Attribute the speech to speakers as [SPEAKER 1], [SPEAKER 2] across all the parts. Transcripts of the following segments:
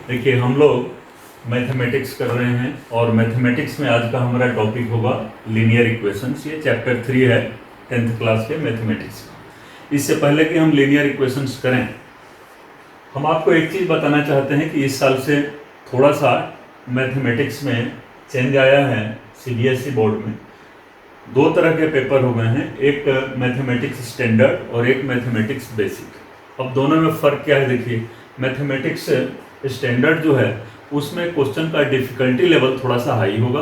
[SPEAKER 1] देखिए हम लोग मैथमेटिक्स कर रहे हैं और मैथमेटिक्स में आज का हमारा टॉपिक होगा लीनियर इक्वेशंस। ये चैप्टर 3 है 10th क्लास के मैथमेटिक्स का। इससे पहले कि हम लीनियर इक्वेशंस करें, हम आपको एक चीज़ बताना चाहते हैं कि इस साल से थोड़ा सा मैथमेटिक्स में चेंज आया है। CBSE बोर्ड में दो तरह के पेपर हो गए हैं, एक मैथमेटिक्स स्टैंडर्ड और एक मैथमेटिक्स बेसिक। अब दोनों में फ़र्क क्या है? देखिए, मैथमेटिक्स स्टैंडर्ड जो है उसमें क्वेश्चन का डिफ़िकल्टी लेवल थोड़ा सा हाई होगा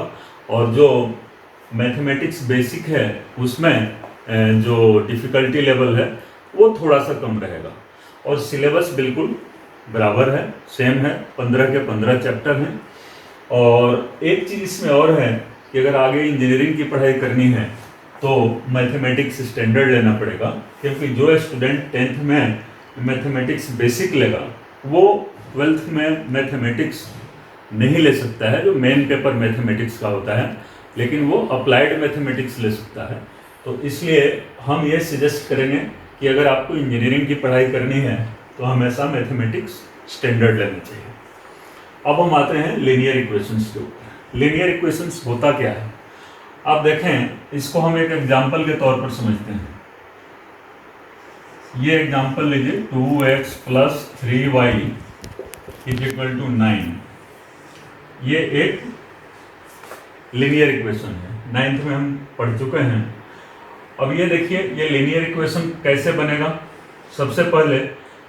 [SPEAKER 1] और जो मैथमेटिक्स बेसिक है उसमें जो डिफ़िकल्टी लेवल है वो थोड़ा सा कम रहेगा। और सिलेबस बिल्कुल बराबर है, सेम है, 15 के 15 चैप्टर हैं। और एक चीज़ इसमें और है कि अगर आगे इंजीनियरिंग की पढ़ाई करनी है तो मैथमेटिक्स स्टैंडर्ड लेना पड़ेगा, क्योंकि जो स्टूडेंट 10th में मैथमेटिक्स बेसिक लेगा वो 12th में मैथमेटिक्स नहीं ले सकता है, जो मेन पेपर मैथमेटिक्स का होता है, लेकिन वो अप्लाइड मैथमेटिक्स ले सकता है। तो इसलिए हम ये सजेस्ट करेंगे कि अगर आपको इंजीनियरिंग की पढ़ाई करनी है तो हमेशा मैथमेटिक्स स्टैंडर्ड लेना चाहिए। अब हम आते हैं लीनियर इक्वेशंस के ऊपर। लीनियर इक्वेशंस होता क्या है? आप देखें, इसको हम एक एग्जाम्पल के तौर पर समझते हैं। ये एग्जाम्पल लीजिए, 2x + 3y = 9। ये एक लीनियर इक्वेशन है, 9th में हम पढ़ चुके हैं। अब ये देखिए, ये लीनियर इक्वेशन कैसे बनेगा। सबसे पहले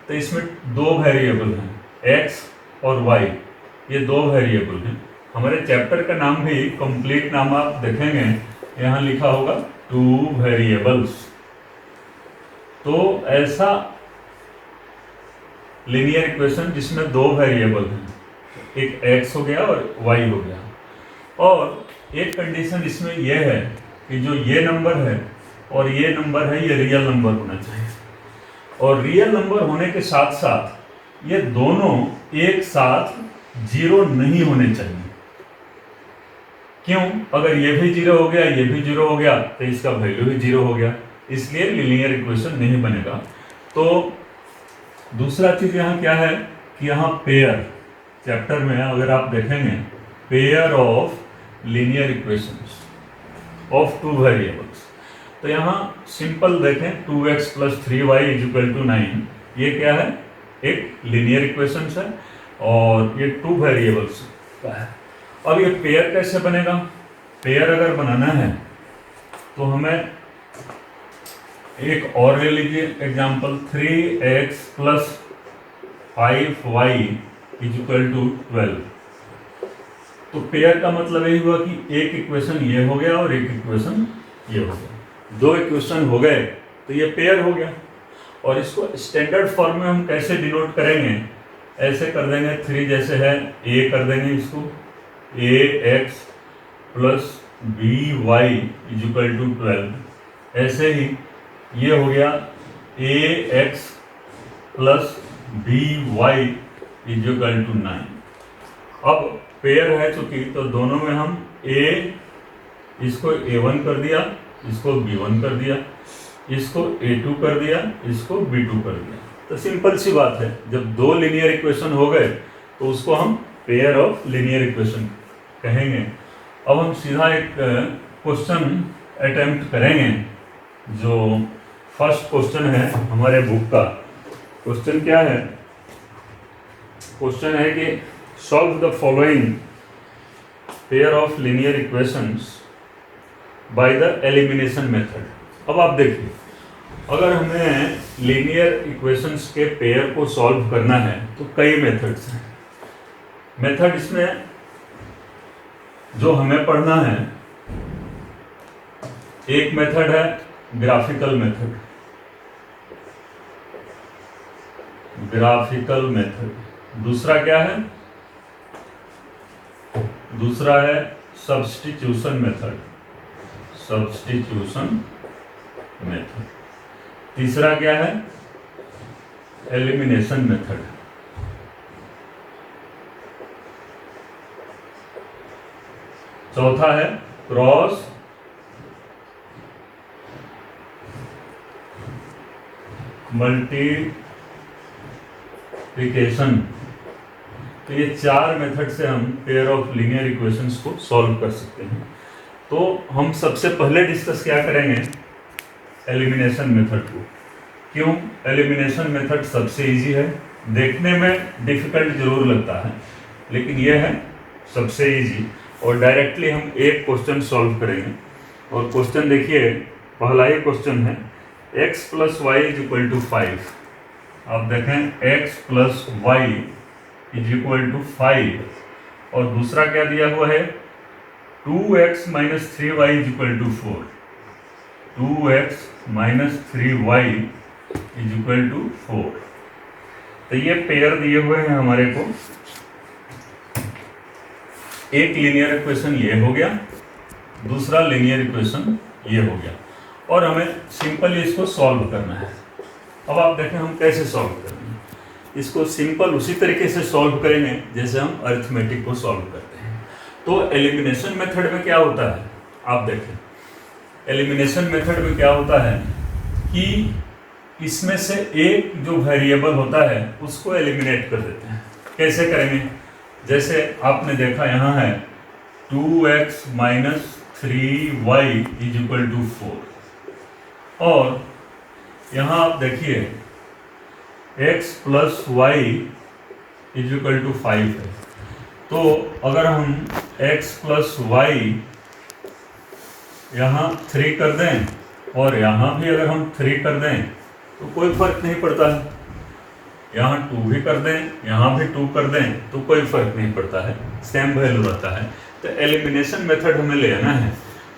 [SPEAKER 1] तो इसमें दो वेरिएबल हैं, x और y। ये दो वेरिएबल हैं। हमारे चैप्टर का नाम भी, कंप्लीट नाम आप देखेंगे यहाँ लिखा होगा 2 वेरिएबल्स। तो ऐसा लीनियर इक्वेशन जिसमें दो वेरिएबल हैं, एक x हो गया और y हो गया। और एक कंडीशन इसमें यह है कि जो ये नंबर है और ये नंबर है, ये रियल नंबर होना चाहिए। और रियल नंबर होने के साथ साथ ये दोनों एक साथ जीरो नहीं होने चाहिए। क्यों? अगर ये भी जीरो हो गया, ये भी जीरो हो गया तो इसका वैल्यू भी जीरो हो गया, इसलिए लीनियर इक्वेशन नहीं बनेगा। तो दूसरा चीज़ यहाँ क्या है कि यहाँ पेयर, चैप्टर में अगर आप देखेंगे, pair of linear equations of 2 variables, तो यहाँ सिंपल देखें, 2x + 3y = 9। ये क्या है? एक लीनियर इक्वेशन है और ये 2 वेरिएबल्स का है। अब ये पेयर कैसे बनेगा? पेयर अगर बनाना है तो हमें एक और ले लीजिए एग्जाम्पल, 3x + 5y = 12। तो पेयर का मतलब यही हुआ कि एक इक्वेशन ये हो गया और एक इक्वेशन ये हो गया। दो इक्वेशन हो गए तो ये पेयर हो गया। और इसको स्टैंडर्ड फॉर्म में हम कैसे डिनोट करेंगे? ऐसे कर देंगे, 3 जैसे है a कर देंगे इसको, ax + by = 12। ऐसे ही ये हो गया ax + by = 9। अब पेयर है चूंकि, तो दोनों में हम इसको a1 कर दिया, इसको b1 कर दिया, इसको a2 कर दिया, इसको b2 कर दिया। तो सिंपल सी बात है, जब दो लीनियर इक्वेशन हो गए तो उसको हम पेयर ऑफ लीनियर इक्वेशन कहेंगे। अब हम सीधा एक क्वेश्चन अटेम्प्ट करेंगे। जो फर्स्ट क्वेश्चन है हमारे बुक का, क्वेश्चन क्या है? क्वेश्चन है कि solve the following pair of linear equations by the elimination method. अब आप देखिए, अगर हमें लीनियर इक्वेशंस के पेयर को सॉल्व करना है तो कई मेथड्स हैं। मेथड इसमें जो हमें पढ़ना है, एक मेथड है ग्राफिकल मेथड। Graphical method. दूसरा क्या है? दूसरा है सब्स्टिट्यूशन मेथड। Substitution method. तीसरा क्या है? Elimination method. चौथा है क्रॉस मल्टीप्लिकेशन तो ये 4 मेथड से हम पेयर ऑफ लीनियर इक्वेशंस को सॉल्व कर सकते हैं। तो हम सबसे पहले डिस्कस क्या करेंगे, एलिमिनेशन मेथड को। क्यों? एलिमिनेशन मेथड सबसे इजी है, देखने में डिफिकल्ट जरूर लगता है लेकिन यह है सबसे इजी, और डायरेक्टली हम एक क्वेश्चन सॉल्व करेंगे। और क्वेश्चन देखिए, पहला ही क्वेश्चन है x + y = 5। आप देखें x + y = 5, और दूसरा क्या दिया हुआ है 2x - 3y = 4। 2x - 3y = 4। तो ये पेयर दिए हुए हैं हमारे को। एक लीनियर इक्वेशन ये हो गया, दूसरा लीनियर इक्वेशन ये हो गया, और हमें सिंपली इसको सॉल्व करना है। अब आप देखें हम कैसे सॉल्व करेंगे इसको। सिंपल उसी तरीके से सॉल्व करेंगे जैसे हम अरिथमेटिक को सॉल्व करते हैं। तो एलिमिनेशन मेथड में क्या होता है, आप देखें एलिमिनेशन मेथड में क्या होता है कि इसमें से एक जो वेरिएबल होता है उसको एलिमिनेट कर देते हैं। कैसे करेंगे? जैसे आपने देखा यहाँ है 2x - 3y = 4, और यहाँ आप देखिए x + y = 5 है। तो अगर हम x + y यहाँ 3 कर दें और यहाँ भी अगर हम 3 कर दें तो कोई फर्क नहीं पड़ता है। यहाँ 2 भी कर दें, यहाँ भी 2 कर दें तो कोई फर्क नहीं पड़ता है, सेम वैल्यू रहता है। तो एलिमिनेशन मेथड हमें लेना है,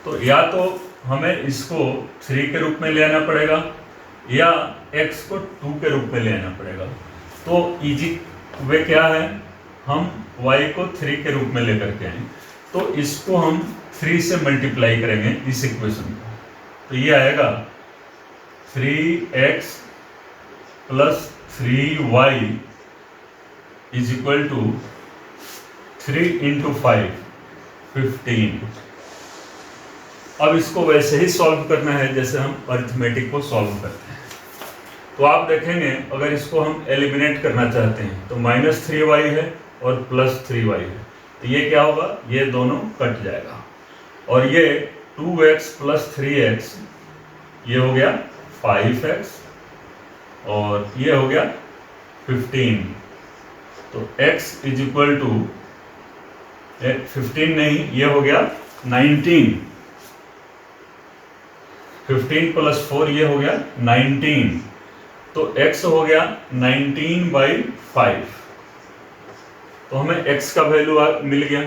[SPEAKER 1] तो या तो हमें इसको 3 के रूप में ले आना पड़ेगा या x को 2 के रूप में ले आना पड़ेगा। तो इजी वे क्या है, हम y को 3 के रूप में लेकर के आए, तो इसको हम 3 से मल्टीप्लाई करेंगे इस इक्वेशन को। तो ये आएगा 3x + 3y = 3 × 5 15। अब इसको वैसे ही सॉल्व करना है जैसे हम अरिथमेटिक को सॉल्व करते हैं। तो आप देखेंगे अगर इसको हम एलिमिनेट करना चाहते हैं तो -3y है और +3y है, तो ये क्या होगा, ये दोनों कट जाएगा, और ये 2x + 3x ये हो गया 5x, और ये हो गया 15। तो x = 15 नहीं, ये हो गया 19। 15 + 4 ये हो गया 19। तो x हो गया 19/5। तो हमें x का वैल्यू मिल गया।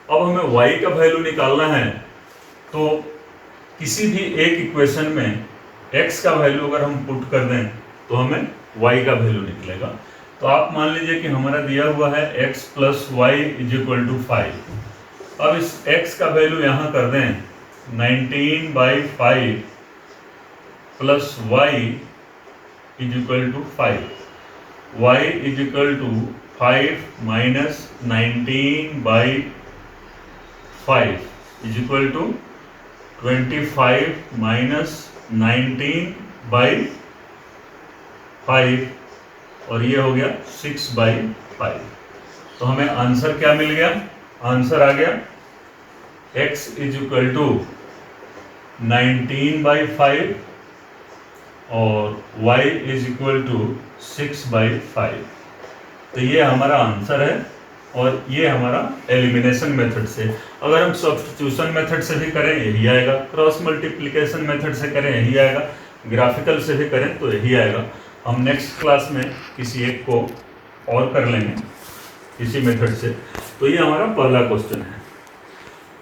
[SPEAKER 1] अब हमें y का वैल्यू निकालना है, तो किसी भी एक इक्वेशन में x का वैल्यू अगर हम पुट कर दें तो हमें y का वैल्यू निकलेगा। तो आप मान लीजिए कि हमारा दिया हुआ है x + y = 5। अब इस x का वैल्यू यहाँ कर दें 19/5 + y = 5। y = 5 - 19/5 = 25 - 19/5, और ये हो गया 6/5। तो हमें आंसर क्या मिल गया? आंसर आ गया x = 19/5 और y = 6/5। तो ये हमारा आंसर है, और ये हमारा एलिमिनेशन मेथड से। अगर हम सब्स्टिट्यूशन मेथड से भी करें यही आएगा, क्रॉस मल्टीप्लिकेशन मेथड से करें यही आएगा, ग्राफिकल से भी करें तो यही आएगा। हम नेक्स्ट क्लास में किसी एक को और कर लेंगे इसी मेथड से। तो ये हमारा पहला क्वेश्चन है।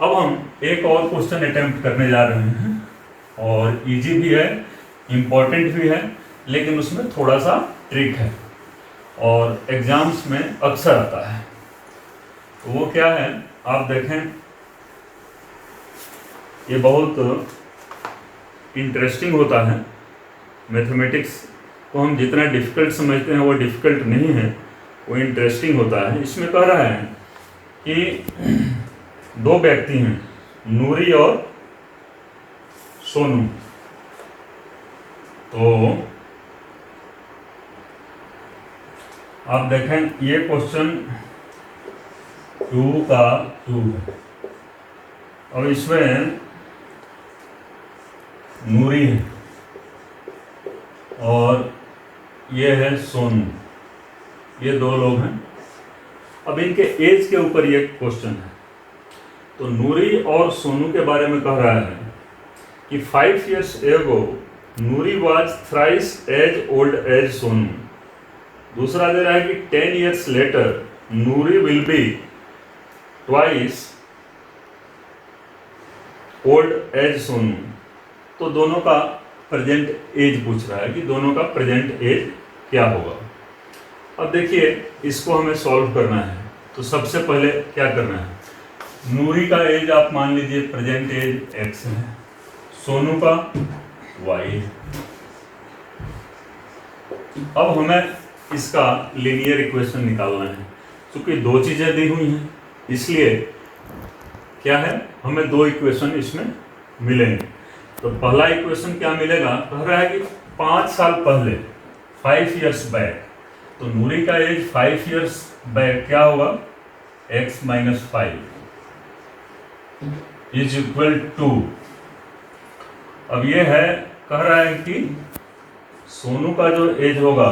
[SPEAKER 1] अब हम एक और क्वेश्चन अटेम्प्ट करने जा रहे हैं, और इजी भी है, इम्पोर्टेंट भी है, लेकिन उसमें थोड़ा सा ट्रिक है और एग्जाम्स में अक्सर आता है। तो वो क्या है, आप देखें, ये बहुत इंटरेस्टिंग होता है। मैथमेटिक्स को हम जितना डिफ़िकल्ट समझते हैं वो डिफ़िकल्ट नहीं है, वो इंटरेस्टिंग होता है। इसमें कह रहा है कि 2 व्यक्ति हैं, नूरी और सोनू। तो आप देखें ये क्वेश्चन 2 का 2 है और इसमें नूरी है और ये है सोनू, ये दो लोग हैं। अब इनके एज के ऊपर ये क्वेश्चन है। तो नूरी और सोनू के बारे में कह रहा है कि 5 years ago Noori was thrice as old as Sonu. दूसरा दे रहा है कि 10 years later Noori will be twice old as Sonu. तो दोनों का प्रेजेंट एज पूछ रहा है कि दोनों का प्रेजेंट एज क्या होगा। अब देखिए इसको हमें सॉल्व करना है। तो सबसे पहले क्या करना है, नूरी का एज आप मान लीजिए प्रेजेंट एज x है, सोनू का y है। अब हमें इसका लीनियर इक्वेशन निकालना है। क्योंकि दो चीज़ें दी हुई हैं इसलिए क्या है, हमें दो इक्वेशन इसमें मिलेंगे। तो पहला इक्वेशन क्या मिलेगा, कह रहा है कि 5 साल पहले 5 years बैक, तो नूरी का एज 5 years बैक क्या होगा, x - 5 इज इक्वल टू। अब ये है, कह रहा है कि सोनू का जो एज होगा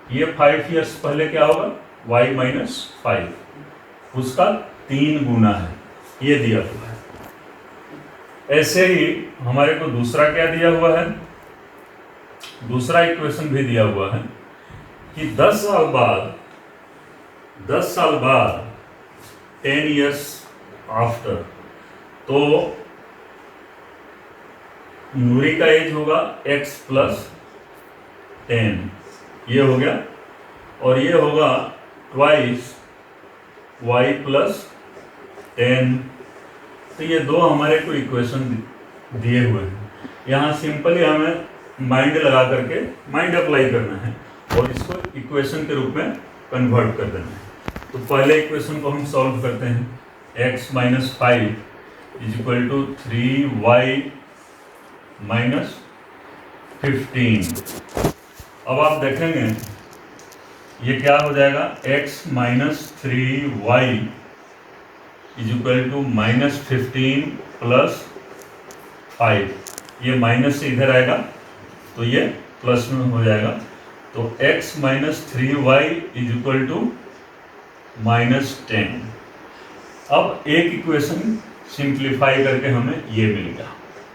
[SPEAKER 1] ये 5 years पहले क्या होगा, y - 5, उसका 3 गुना है, ये दिया हुआ है। ऐसे ही हमारे को दूसरा क्या दिया हुआ है, दूसरा इक्वेशन भी दिया हुआ है कि 10 साल बाद 10 years आफ्टर, तो नूरी का एज होगा x + 10, ये हो गया, और ये होगा ट्वाइस y + 10। तो ये दो हमारे को इक्वेशन दिए हुए हैं। यहाँ सिंपली हमें माइंड लगा करके माइंड अप्लाई करना है और इसको इक्वेशन के रूप में कन्वर्ट कर देना है। तो पहले इक्वेशन को हम सॉल्व करते हैं, x - 5 = 3y - 15। अब आप देखेंगे ये क्या हो जाएगा, x - 3y = -15 + 5, ये माइनस से इधर आएगा तो ये प्लस में हो जाएगा। तो x - 3y = -10। अब एक इक्वेशन सिंप्लीफाई करके हमें ये मिल गया,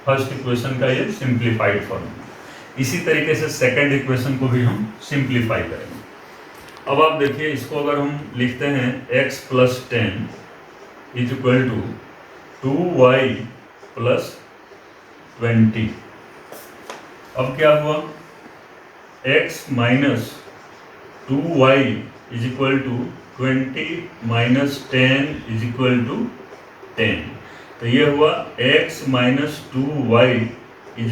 [SPEAKER 1] फर्स्ट इक्वेशन का ये सिंप्लीफाइड फॉर्म। इसी तरीके से सेकंड इक्वेशन को भी हम सिंप्लीफाई करेंगे। अब आप देखिए इसको अगर हम लिखते हैं x + 10 = 2y + 20। अब क्या हुआ, x - 2y = 20 - 10 = 10। तो ये हुआ x - 2y =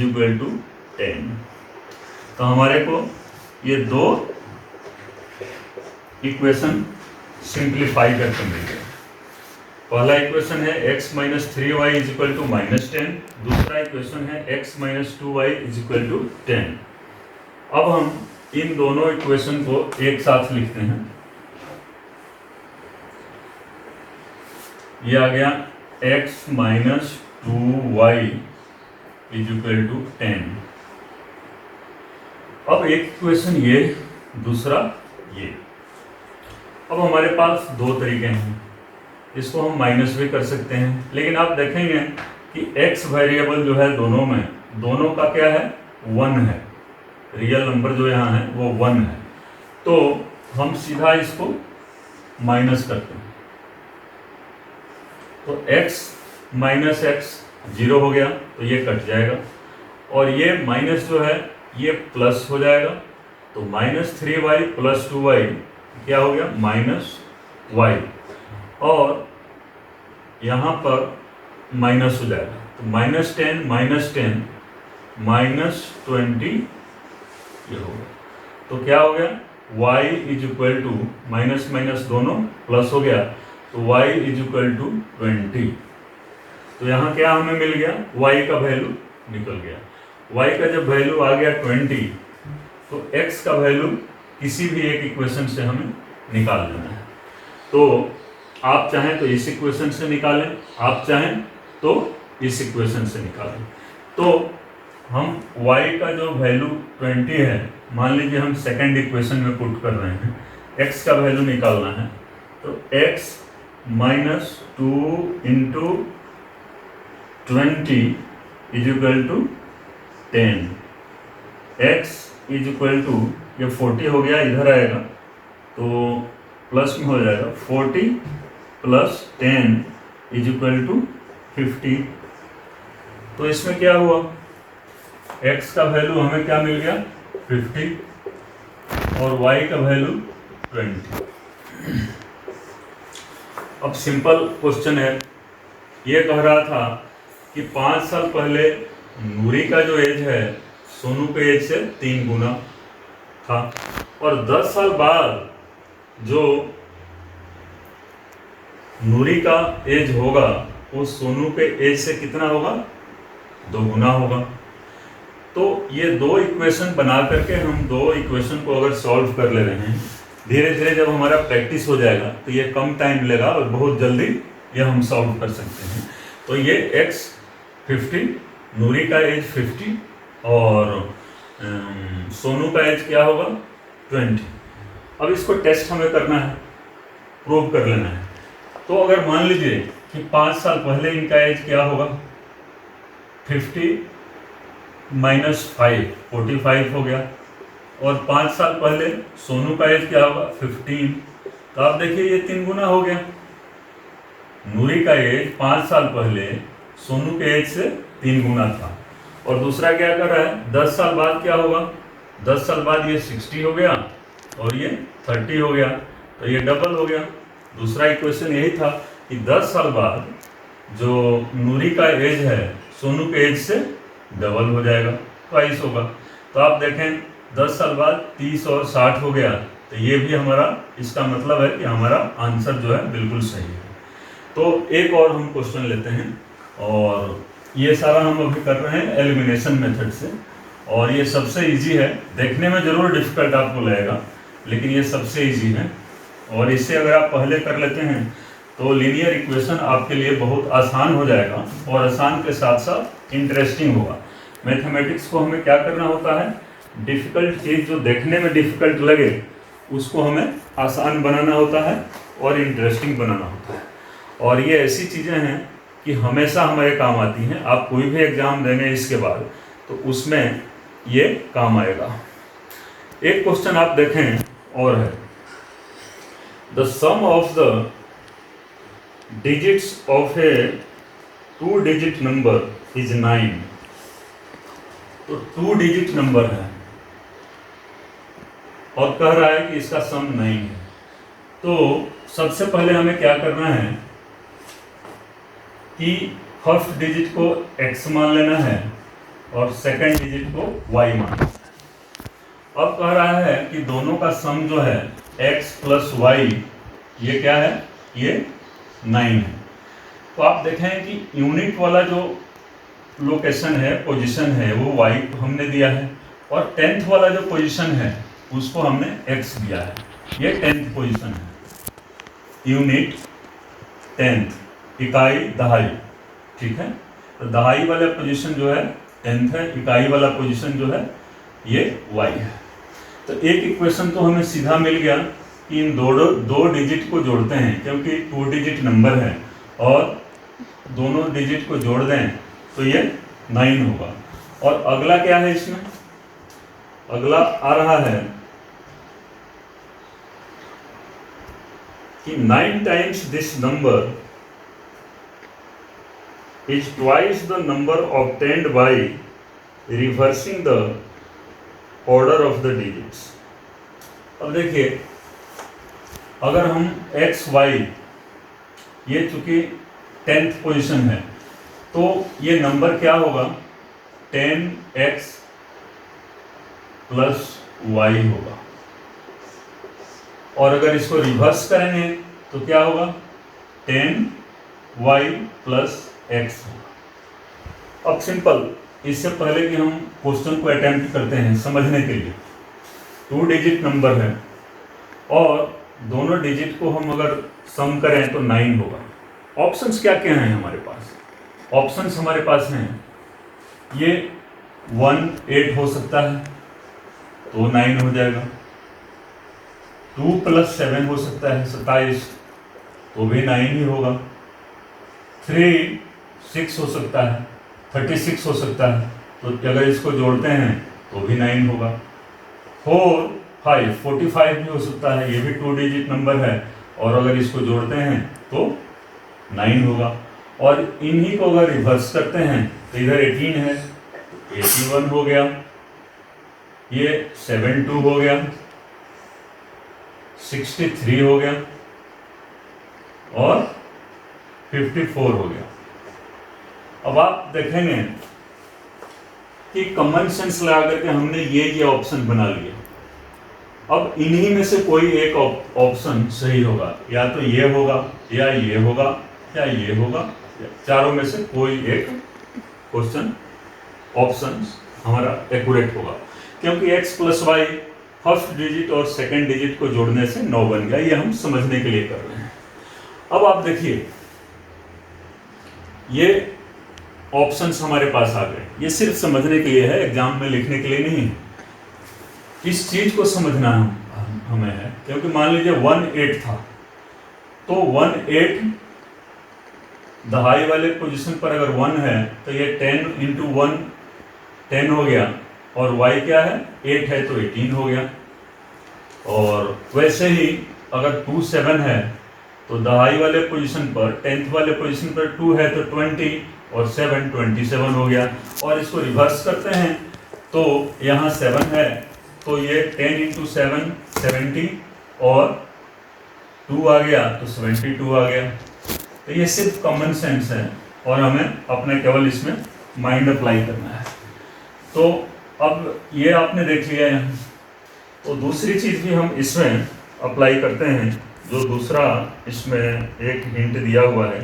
[SPEAKER 1] 10। तो हमारे को ये दो इक्वेशन सिंप्लीफाई करके मिल गए। पहला इक्वेशन है x - 3y = -10, दूसरा इक्वेशन है x - 2y = 10। अब हम इन दोनों इक्वेशन को एक साथ लिखते हैं। ये आ गया x - 2y = 10। अब एक इक्वेशन ये, दूसरा ये। अब हमारे पास दो तरीके हैं, इसको हम माइनस भी कर सकते हैं, लेकिन आप देखेंगे कि x वेरिएबल जो है दोनों में, दोनों का क्या है, 1 है। रियल नंबर जो यहाँ है वो 1 है। तो हम सीधा इसको माइनस करते हैं। तो x - x 0 हो गया, तो ये कट जाएगा, और ये माइनस जो है ये प्लस हो जाएगा। तो -3y + 2y क्या हो गया, -y, और यहाँ पर माइनस हो जाएगा। तो -10 - 10 -20 ये हो गया। तो क्या हो गया, y = माइनस माइनस दोनों प्लस हो गया, तो y = 20। तो यहाँ क्या हमें मिल गया, y का वैल्यू निकल गया। y का जब वैल्यू आ गया 20, तो x का वैल्यू किसी भी एक इक्वेशन से हमें निकाल लेना है। तो आप चाहें तो इस इक्वेशन से निकालें, आप चाहें तो इस इक्वेशन से निकालें। तो हम y का जो वैल्यू 20 है, मान लीजिए हम सेकेंड इक्वेशन में पुट कर रहे हैं, x का वैल्यू निकालना है, तो x minus 2 into 20 is equal to 10, x is equal to, ये 40 हो गया, इधर आएगा तो प्लस में हो जाएगा, 40 प्लस 10 इज इक्वल टू 50। तो इसमें क्या हुआ, x का वैल्यू हमें क्या मिल गया 50 और y का वैल्यू 20। अब सिंपल क्वेश्चन है, ये कह रहा था कि 5 साल पहले नूरी का जो एज है सोनू के एज से 3 गुना था, और 10 साल बाद जो नूरी का एज होगा वो सोनू के एज से कितना होगा, 2 गुना होगा। तो ये दो इक्वेशन बना करके हम दो इक्वेशन को अगर सॉल्व कर ले रहे हैं, धीरे धीरे जब हमारा प्रैक्टिस हो जाएगा तो ये कम टाइम लेगा और बहुत जल्दी ये हम सॉल्व कर सकते हैं। तो ये x 50, नूरी का एज 50 और सोनू का एज क्या होगा 20। अब इसको टेस्ट हमें करना है, प्रूव कर लेना है। तो अगर मान लीजिए कि 5 साल पहले इनका एज क्या होगा, 50 माइनस 5 45 हो गया, और 5 साल पहले सोनू का एज क्या होगा 15। तो आप देखिए ये 3 गुना हो गया। नूरी का एज 5 साल पहले सोनू के एज से 3 गुना था। और दूसरा क्या कर रहा है, 10 साल बाद क्या होगा, 10 साल बाद ये 60 हो गया और ये 30 हो गया, तो ये डबल हो गया। दूसरा इक्वेशन यही था कि 10 साल बाद जो नूरी का एज है सोनू के एज से डबल हो जाएगा, ट्वाइस होगा। तो आप देखें 10 साल बाद 30 और 60 हो गया, तो ये भी हमारा, इसका मतलब है कि हमारा आंसर जो है बिल्कुल सही है। तो एक और हम क्वेश्चन लेते हैं, और ये सारा हम अभी कर रहे हैं एलिमिनेशन मेथड से, और ये सबसे इजी है। देखने में ज़रूर डिफिकल्ट आपको लगेगा, लेकिन ये सबसे इजी है, और इससे अगर आप पहले कर लेते हैं तो लीनियर इक्वेशन आपके लिए बहुत आसान हो जाएगा, और आसान के साथ साथ इंटरेस्टिंग होगा। मैथमेटिक्स को हमें क्या करना होता है, डिफ़िकल्ट चीज़ जो देखने में डिफ़िकल्ट लगे उसको हमें आसान बनाना होता है और इंटरेस्टिंग बनाना होता है। और ये ऐसी चीज़ें हैं कि हमेशा हमारे काम आती हैं। आप कोई भी एग्ज़ाम देंगे इसके बाद तो उसमें ये काम आएगा। एक क्वेश्चन आप देखें और है, the sum of the digits of a 2 digit number is 9। तो 2 डिजिट नंबर है और कह रहा है कि इसका सम 9 है। तो सबसे पहले हमें क्या करना है कि फर्स्ट डिजिट को x मान लेना है और सेकंड डिजिट को y मान लेना है। अब कह रहा है कि दोनों का सम जो है x प्लस y, ये क्या है, ये 9 है। तो आप देखें कि यूनिट वाला जो लोकेशन है, पोजीशन है, वो y हमने दिया है, और 10th वाला जो पोजीशन है उसको हमने x दिया है। ये 10th पोजीशन है, यूनिट 10th, इकाई दहाई, ठीक है। तो दहाई वाला पोजीशन जो है 10th है, इकाई वाला पोजीशन जो है ये y है। तो एक इक्वेशन तो हमें सीधा मिल गया कि इन दो डिजिट को जोड़ते हैं, क्योंकि 2 डिजिट नंबर है, और दोनों डिजिट को जोड़ दें तो ये 9 होगा। और अगला क्या है इसमें, अगला आ रहा है कि 9 times this number is twice the number obtained by reversing the order of the digits। अब देखिए, अगर हम x y, ये चूंकि 10th पोजीशन है, तो ये नंबर क्या होगा, 10x प्लस y होगा। और अगर इसको रिवर्स करेंगे तो क्या होगा, 10y प्लस x होगा। अब सिंपल, इससे पहले कि हम क्वेश्चन को अटेम्प्ट करते हैं समझने के लिए, 2 डिजिट नंबर है और दोनों डिजिट को हम अगर सम करें तो 9 होगा। ऑप्शंस क्या क्या हैं हमारे पास? ऑप्शंस हमारे पास हैं, ये 1 8 हो सकता है तो 9 हो जाएगा, 2 + 7 हो सकता है 27 तो भी 9 ही होगा, 3 6 हो सकता है 36 हो सकता है तो अगर इसको जोड़ते हैं तो भी 9 होगा, 4 5 45 भी हो सकता है, ये भी 2 डिजिट नंबर है और अगर इसको जोड़ते हैं तो 9 होगा। और इन्हीं को अगर रिवर्स करते हैं तो इधर 18 है 81 हो गया, ये 72 हो गया, 63 हो गया और 54 हो गया। अब आप देखेंगे कि कॉमन सेंस लगा करके हमने ये ऑप्शन बना लिया। अब इन्हीं में से कोई एक ऑप्शन सही होगा, या तो ये होगा या ये होगा या ये होगा, चारों में से कोई एक क्वेश्चन ऑप्शन हमारा एक्यूरेट होगा, क्योंकि x + y फर्स्ट डिजिट और सेकंड डिजिट को जोड़ने से 9 बन गया। ये हम समझने के लिए कर रहे हैं। अब आप देखिए ये ऑप्शंस हमारे पास आ गए, ये सिर्फ समझने के लिए है, एग्जाम में लिखने के लिए नहीं। इस चीज को समझना हमें है, क्योंकि मान लीजिए 1 8 था तो 1 8 दहाई वाले पोजीशन पर अगर 1 है तो ये 10 × 1 10 हो गया, और y क्या है 8 है तो 18 हो गया। और वैसे ही अगर 2 7 है तो दहाई वाले पोजीशन पर 10th वाले पोजीशन पर 2 है तो 20 और 7 27 हो गया। और इसको रिवर्स करते हैं तो यहाँ 7 है तो ये 10 × 7 70 और 2 आ गया तो 72 आ गया। तो ये सिर्फ कॉमन सेंस है और हमें अपने केवल इसमें माइंड अप्लाई करना है। तो अब ये आपने देख लिया यहाँ। तो दूसरी चीज़ भी हम इसमें अप्लाई करते हैं, जो दूसरा इसमें एक हिंट दिया हुआ है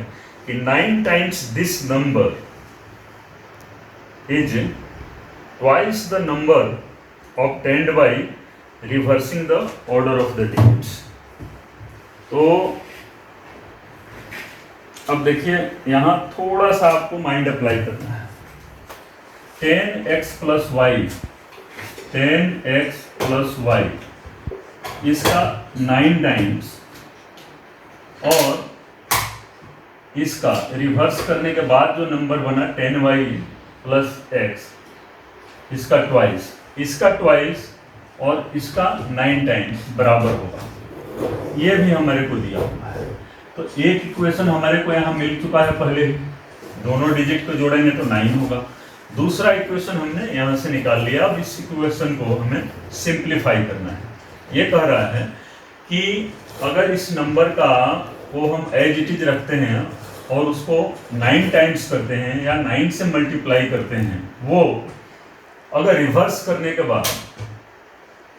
[SPEAKER 1] कि 9 times this number is twice the number obtained by reversing the order of the digits। तो अब देखिए यहाँ थोड़ा सा आपको माइंड अप्लाई करना है। 10x + y 10x + y इसका 9 टाइम्स और इसका रिवर्स करने के बाद जो नंबर बना 10y + x इसका ट्वाइस, इसका ट्वाइस और इसका 9 टाइम्स बराबर होगा। ये भी हमारे को दिया हुआ है। तो एक इक्वेशन हमारे को यहाँ मिल चुका है पहले ही, दोनों डिजिट को जोड़ेंगे तो 9 होगा। दूसरा इक्वेशन हमने यहाँ से निकाल लिया। अब इस इक्वेशन को हमें सिंप्लीफाई करना है। ये कह रहा है कि अगर इस नंबर का को हम एज इट इज रखते हैं और उसको 9 टाइम्स करते हैं या 9 से मल्टीप्लाई करते हैं, वो अगर रिवर्स करने के बाद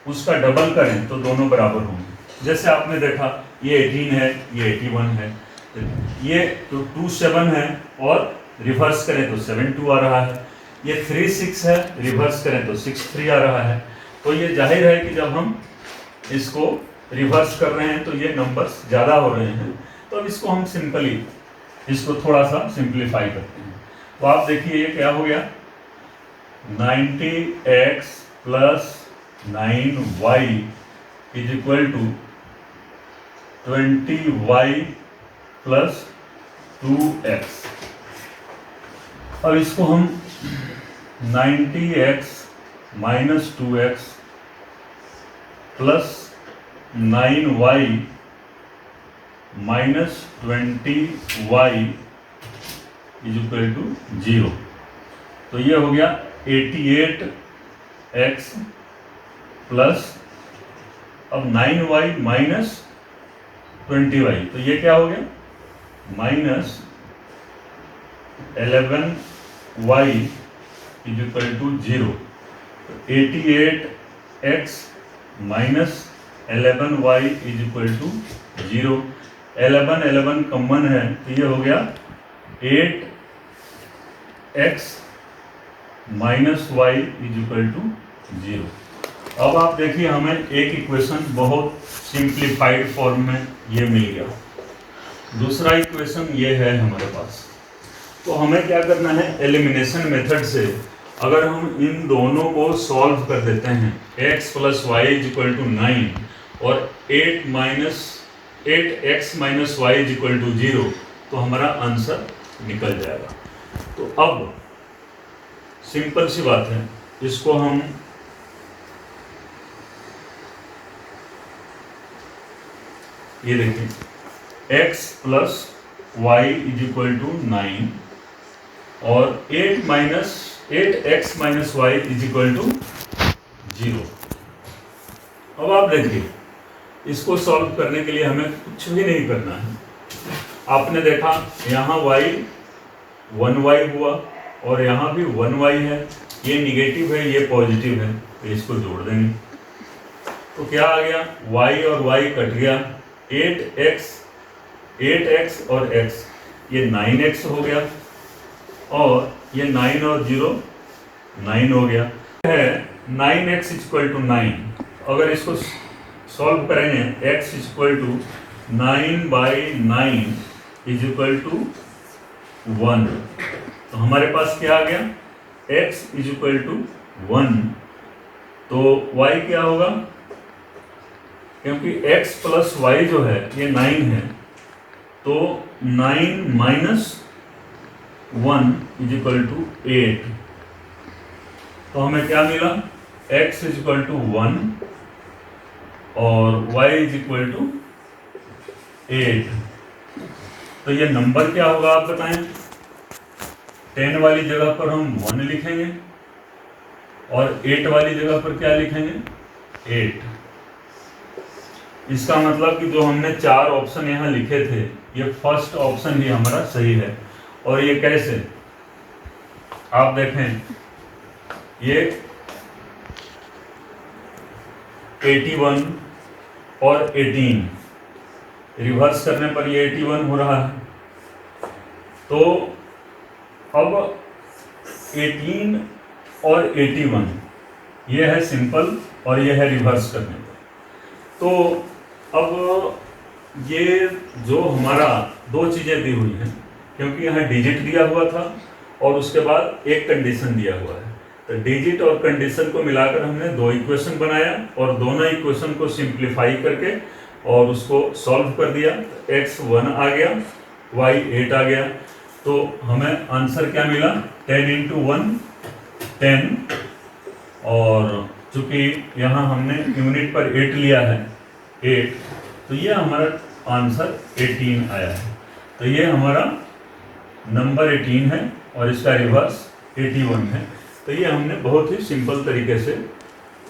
[SPEAKER 1] उसका डबल करें तो दोनों बराबर होंगे। जैसे आपने देखा ये 18 है, ये 81 है, ये तो 2 7 है और रिवर्स करें तो 7 2 आ रहा है, ये 3 6 है, रिवर्स करें तो 6 3 आ रहा है। तो ये जाहिर है कि जब हम इसको रिवर्स कर रहे हैं तो ये नंबर्स ज़्यादा हो रहे हैं। तो अब इसको हम सिंपली इसको थोड़ा सा सिंप्लीफाई करते हैं। तो आप देखिए ये क्या हो गया, 90x + 9y = 20y + 2x। अब इसको हम 90x - 2x + 9y - 20y = 0। तो ये हो गया 88x प्लस अब 9y - 20y, तो ये क्या हो गया -11y = 0। 88x - 11y = 0। 11 कॉमन है तो ये हो गया 8x - y = 0। अब आप देखिए हमें एक इक्वेशन बहुत सिंप्लीफाइड फॉर्म में ये मिल गया। दूसरा इक्वेशन ये है हमारे पास। तो हमें क्या करना है, एलिमिनेशन मेथड से अगर हम इन दोनों को सॉल्व कर देते हैं, x + y = 9 और 8x - y = 0, तो हमारा आंसर निकल जाएगा। तो अब सिंपल सी बात है, इसको हम ये देखिए, x + y = 9 और 8x - y = 0। अब आप देखिए, इसको सॉल्व करने के लिए हमें कुछ भी नहीं करना है। आपने देखा यहाँ y 1y हुआ और यहाँ भी 1y है, ये निगेटिव है ये पॉजिटिव है, तो इसको जोड़ देंगे। तो क्या आ गया, y और y कट गया, 8x और x, ये 9x हो गया और ये 9 और 0 9 हो गया है। 9x = 9, अगर इसको सॉल्व करेंगे, x = 9/9 = 1, तो हमारे पास क्या आ गया, x = 1, तो y क्या होगा, क्योंकि x + y जो है ये 9 है, तो 9 - 1 = 8। तो हमें क्या मिला, x = 1 और y = 8। तो ये नंबर क्या होगा आप बताएं। 10 वाली जगह पर हम 1 लिखेंगे और 8 वाली जगह पर क्या लिखेंगे, 8। इसका मतलब कि जो हमने 4 ऑप्शन यहाँ लिखे थे, ये फर्स्ट ऑप्शन ही हमारा सही है। और ये कैसे, आप देखें, ये 81 और 18 रिवर्स करने पर ये 81 हो रहा है। तो अब 18 और 81 ये है सिंपल और ये है रिवर्स करने पर। तो अब ये जो हमारा दो चीज़ें दी हुई हैं, क्योंकि यहाँ डिजिट दिया हुआ था और उसके बाद एक कंडीशन दिया हुआ है, तो डिजिट और कंडीशन को मिलाकर हमने 2 इक्वेशन बनाया और दोनों इक्वेशन को सिंप्लीफाई करके और उसको सॉल्व कर दिया। x 1 आ गया, y 8 आ गया, तो हमें आंसर क्या मिला, 10 × 1 10, और चूंकि यहाँ हमने यूनिट पर 8 लिया है 8, तो ये हमारा आंसर 18 आया है। तो ये हमारा नंबर 18 है और इसका रिवर्स 81 है। तो ये हमने बहुत ही सिंपल तरीके से,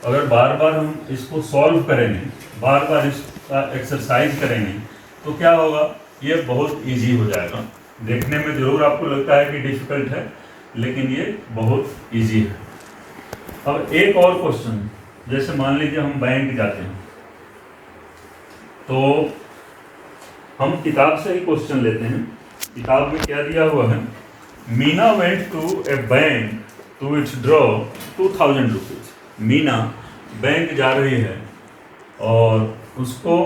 [SPEAKER 1] अगर बार बार हम इसको सॉल्व करेंगे, बार बार इसका एक्सरसाइज करेंगे, तो क्या होगा, ये बहुत इजी हो जाएगा। देखने में ज़रूर आपको लगता है कि डिफ़िकल्ट है, लेकिन ये बहुत इजी है। अब एक और क्वेश्चन, जैसे मान लीजिए हम बैंक जाते हैं, तो हम किताब से ही क्वेश्चन लेते हैं। किताब में क्या दिया हुआ है, Meena went to a bank to withdraw 2000 rupees. Meena bank जा रही है और उसको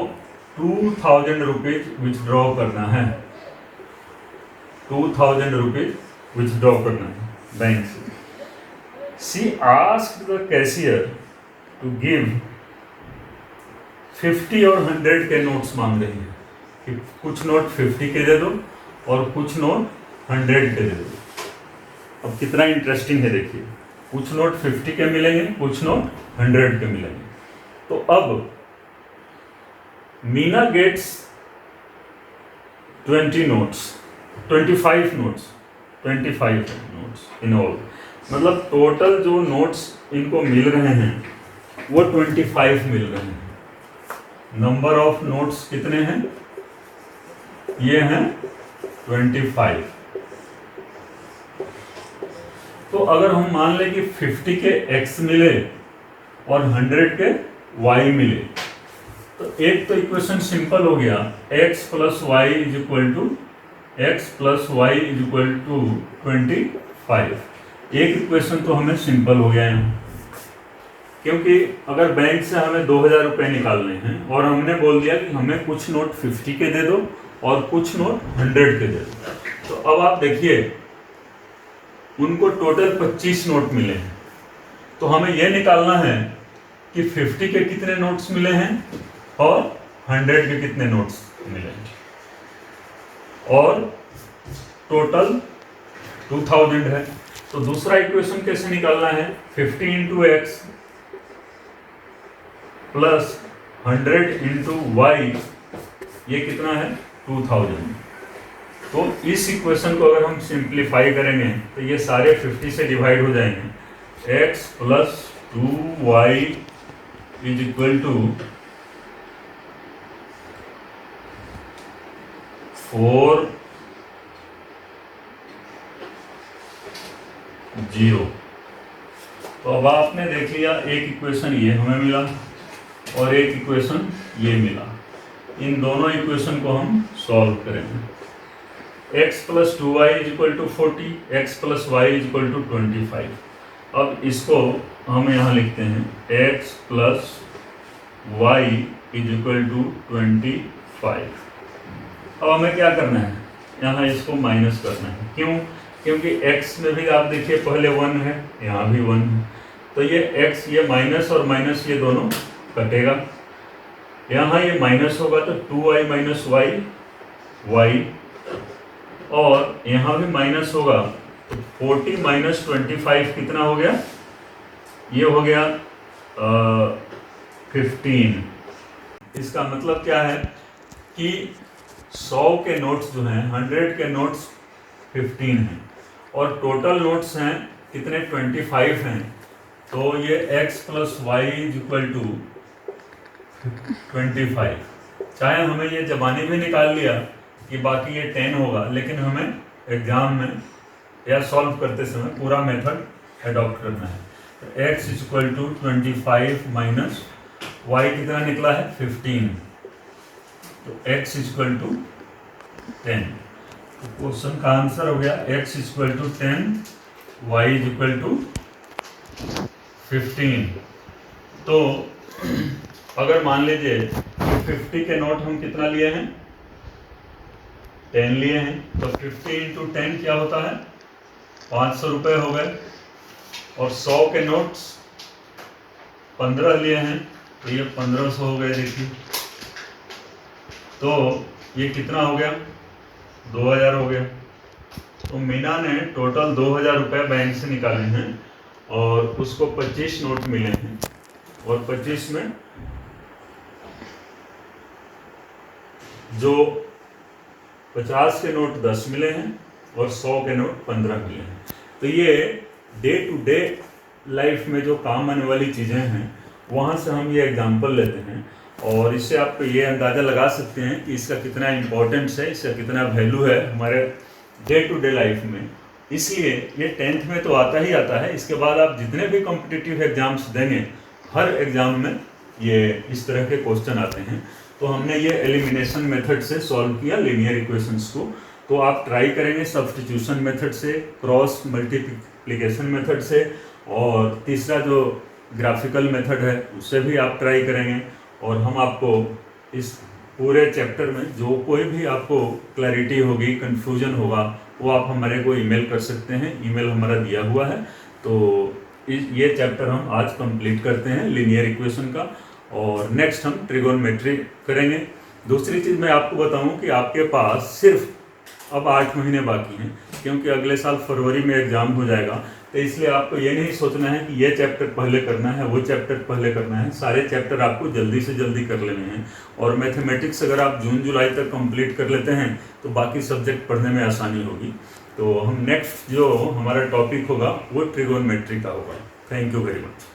[SPEAKER 1] 2000 रुपीज़ विथड्रॉ करना है, 2000 रुपीज़ विथड्रॉ करना है बैंक से। She asked the cashier to give 50 और 100 के नोट्स मांग रही है कि कुछ नोट 50 के दे दो और कुछ नोट 100 के दे दो। अब कितना इंटरेस्टिंग है देखिए, कुछ नोट 50 के मिलेंगे, कुछ नोट 100 के मिलेंगे। तो अब Meena gets 25 notes in all, मतलब टोटल जो नोट्स इनको मिल रहे हैं वो 25 मिल रहे हैं। नंबर ऑफ नोट्स कितने हैं, ये हैं 25। तो अगर हम मान लें कि 50 के x मिले और 100 के y मिले, तो एक तो इक्वेशन सिंपल हो गया, x + y = 25। एक इक्वेशन तो हमें सिंपल हो गया यहाँ। क्योंकि अगर बैंक से हमें 2000 रुपये निकालने हैं और हमने बोल दिया कि हमें कुछ नोट 50 के दे दो और कुछ नोट 100 के दे दो, तो अब आप देखिए उनको टोटल 25 नोट मिले हैं। तो हमें यह निकालना है कि 50 के कितने नोट्स मिले हैं और 100 के कितने नोट्स मिले हैं, और टोटल 2000 है। तो दूसरा इक्वेशन कैसे निकालना है, 50 into x plus 100 into y, ये कितना है 2000। तो इस इक्वेशन को अगर हम सिंप्लीफाई करेंगे तो ये सारे 50 से डिवाइड हो जाएंगे, x plus 2y is equal to 4 0। तो अब आपने देख लिया, एक इक्वेशन ये हमें मिला और एक इक्वेशन ये मिला। इन दोनों इक्वेशन को हम सॉल्व करेंगे। x plus 2y is equal to 40, x plus y is equal to 25। अब इसको हम यहाँ लिखते हैं x plus y is equal to 25। अब हमें क्या करना है, यहाँ इसको माइनस करना है। क्यों? क्योंकि x में भी आप देखिए पहले 1 है, यहाँ भी 1 है, तो ये x, ये माइनस और माइनस ये दोनों कटेगा। यहाँ ये माइनस होगा तो 2y माइनस वाई y, और यहाँ भी माइनस होगा तो 40 माइनस 25 कितना हो गया, ये हो गया 15। इसका मतलब क्या है कि 100 के नोट्स जो हैं, 100 के नोट्स 15 हैं और टोटल नोट्स हैं कितने, 25 हैं। तो ये x plus y is equal to 25। चाहे हमें ये जबानी भी निकाल लिया कि बाकी ये 10 होगा, लेकिन हमें एग्जाम में या सॉल्व करते समय पूरा मेथड अडॉप्ट करना है। तो x is equal to 25 minus y कितना निकला है 15, तो x इज इक्वल टू 10। तो क्वेश्चन का आंसर हो गया x is equal to 10, y is equal to 15। तो अगर मान लीजिए 50 के नोट हम कितना लिए हैं, 10 लिए हैं, तो 50 इंटू 10 क्या होता है, 500 रुपये हो गए। और 100 के नोट्स 15 लिए हैं तो ये 1500 हो गए। देखिए तो ये कितना हो गया, 2000 हो गया। तो मीना ने टोटल 2000 रुपये बैंक से निकाले हैं और उसको 25 नोट मिले हैं, और 25 में जो 50 के नोट 10 मिले हैं और 100 के नोट 15 मिले हैं। तो ये डे टू डे लाइफ में जो काम आने वाली चीज़ें हैं, वहाँ से हम ये एग्जाम्पल लेते हैं और इससे आप ये अंदाज़ा लगा सकते हैं कि इसका कितना इम्पोर्टेंस है, इसका कितना वैल्यू है हमारे डे टू डे लाइफ में। इसलिए ये 10th में तो आता ही आता है, इसके बाद आप जितने भी कॉम्पिटिटिव एग्जाम्स देंगे, हर एग्ज़ाम में ये इस तरह के क्वेश्चन आते हैं। तो हमने ये एलिमिनेशन मेथड से सॉल्व किया लीनियर इक्वेशंस को। तो आप ट्राई करेंगे सब्स्टिट्यूशन मेथड से, क्रॉस मल्टीप्लिकेशन मेथड से, और तीसरा जो ग्राफिकल मेथड है उससे भी आप ट्राई करेंगे। और हम आपको इस पूरे चैप्टर में जो कोई भी आपको क्लैरिटी होगी, कंफ्यूजन होगा, वो आप हमारे को ईमेल कर सकते हैं। ईमेल हमारा दिया हुआ है। तो ये चैप्टर हम आज कंप्लीट करते हैं लीनियर इक्वेशन का, और नेक्स्ट हम ट्रिगोनोमेट्री करेंगे। दूसरी चीज़ मैं आपको बताऊं कि आपके पास सिर्फ अब 8 महीने बाकी हैं, क्योंकि अगले साल फरवरी में एग्ज़ाम हो जाएगा। तो इसलिए आपको ये नहीं सोचना है कि ये चैप्टर पहले करना है, वो चैप्टर पहले करना है। सारे चैप्टर आपको जल्दी से जल्दी कर लेने हैं। और मैथमेटिक्स अगर आप जून जुलाई तक कंप्लीट कर लेते हैं तो बाकी सब्जेक्ट पढ़ने में आसानी होगी। तो हम नेक्स्ट जो हमारा टॉपिक होगा वो ट्रिगोनोमेट्री का होगा। Thank you very much.